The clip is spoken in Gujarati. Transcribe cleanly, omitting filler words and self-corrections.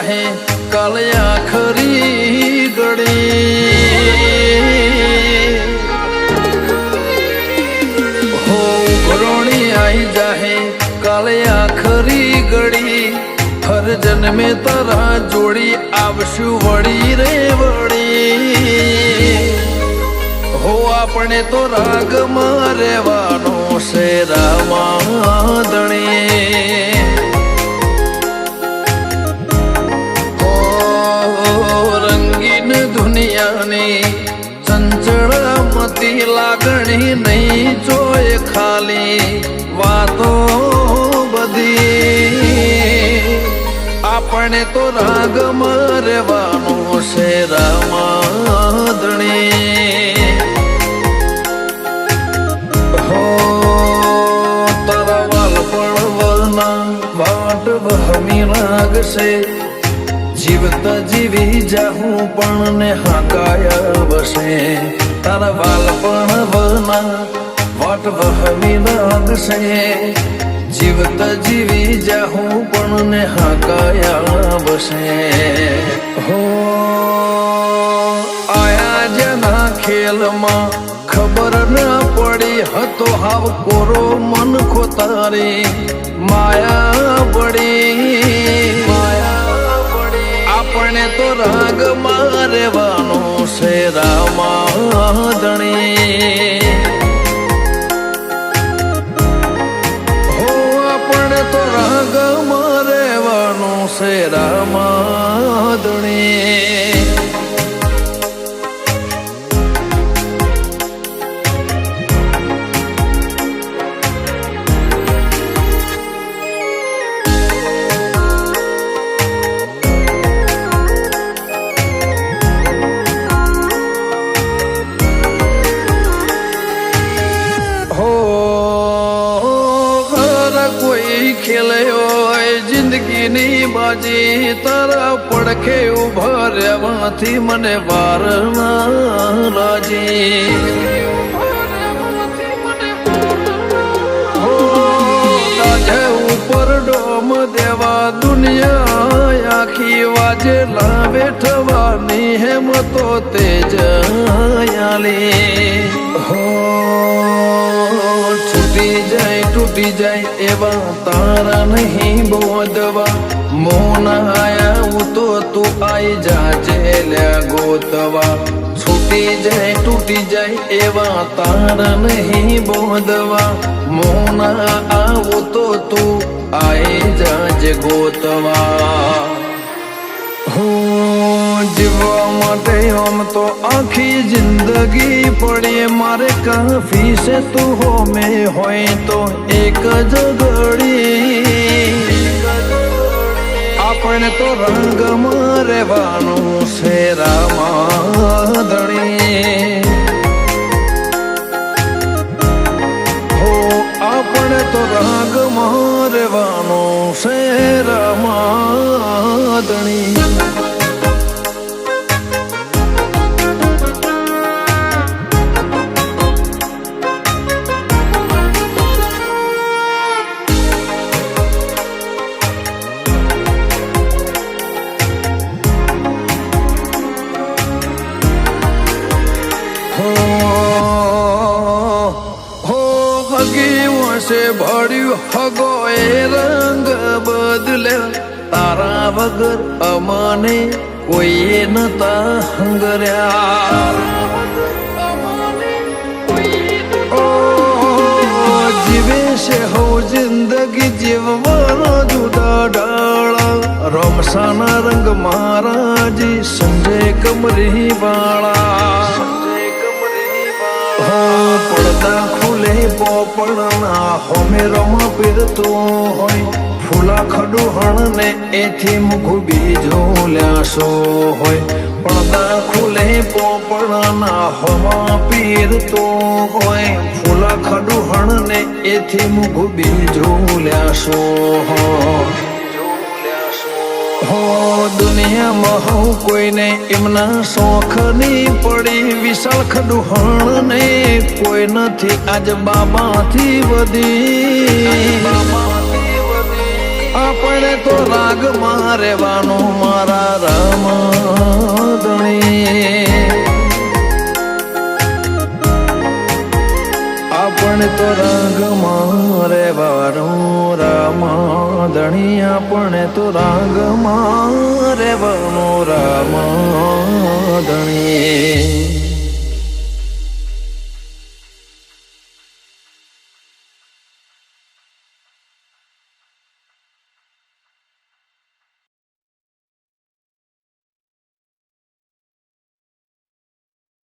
જાહે કાલે આખરી ઘડી હો ઘરોણી આઈ જાહે કાલે આખરી ઘડી હર જન્મે તારા જોડી આવશું વળી રે વળી હો આપણે તો રાગમાં રહેવાનો છે રામાધણી રંગીન દુનિયાની ચંચળમતી લાગણી નહીં જોય ખાલી વાતો બધી આપણે તો રાગમાં રહેવાનું છે રામાધણી હો તારા વાલપણવના વાટ વહમી લાગશે જીવતા જીવી જાહું પણ ને હાકાયા વસે તારા વાલપણ વના વાટ વહમી લાગશે જીવતા જીવી જાહું પણ ને હાકાયા વસે હો આયા જેના ખેલમાં ખબર ના પડી હતો હાવ કોરો મન ખોતારી માયા પડી આપણે તો રાગમાં રહેવાનું છે રામાધણી હો આપણે તો રાગમાં રહેવાનું છે રામાધણી જિંદગીની બાજી તારા પડખે ઉભા રહેવાથી મને વાર ના લાજી દાજે ઉપર ડોમ દેવા દુનિયા આખી વાજે લાવે થવાની હેમતો તેજ આલી હો તૂટી જાય એવા તારા નહીં બોધવા મોન આયા તો તું આઈ જાજે લ્યા ગોતવા તૂટી જાય એવા તારા નહીં બોધવા મોન આવું તો તું આઈ જાજે ગોતવા જીવવા માટે આમ તો આખી જિંદગી પડી મારે કાફી છે તું હો મેં હોય તો એક જ ઘડી આપણે તો રંગમાં રહેવાનું છે રામાધણી હો આપણે તો રંગમાં રહેવાનું છે રામાધણી ભળ્યું હગો એ રંગ બદલે તારા વગર અમને કોઈએ નતા હંગર્યા જીવે છે હો જિંદગી જીવવાનો જુદા ડાળા રમસાના રંગ મહારાજી સંજય કમરી વાળા પડદા ખુલે પોપડના હોમે રમ પીરતો હોય ફૂલા ખડુહણ ને એથી મુખ બીજો લ્યાસો હોય પડદા ખુલે પોપડના હોમા પીરતો હોય ફૂલા ખડુહણ ને એથી મુખ બીજો લ્યાસો હોય હો દુનિયામાં હું કોઈને એમના શોખની પડી વિશાળ ખડુહણ ને કોઈ નથી આજ બાબાથી વધી આપણે તો રાગમાં રહેવાનું મારા રામધણી. આપણે તો રાગમાં રહેવાનું રામધણી. આપણે તો રાગમાં રહેવાનું રામધણી.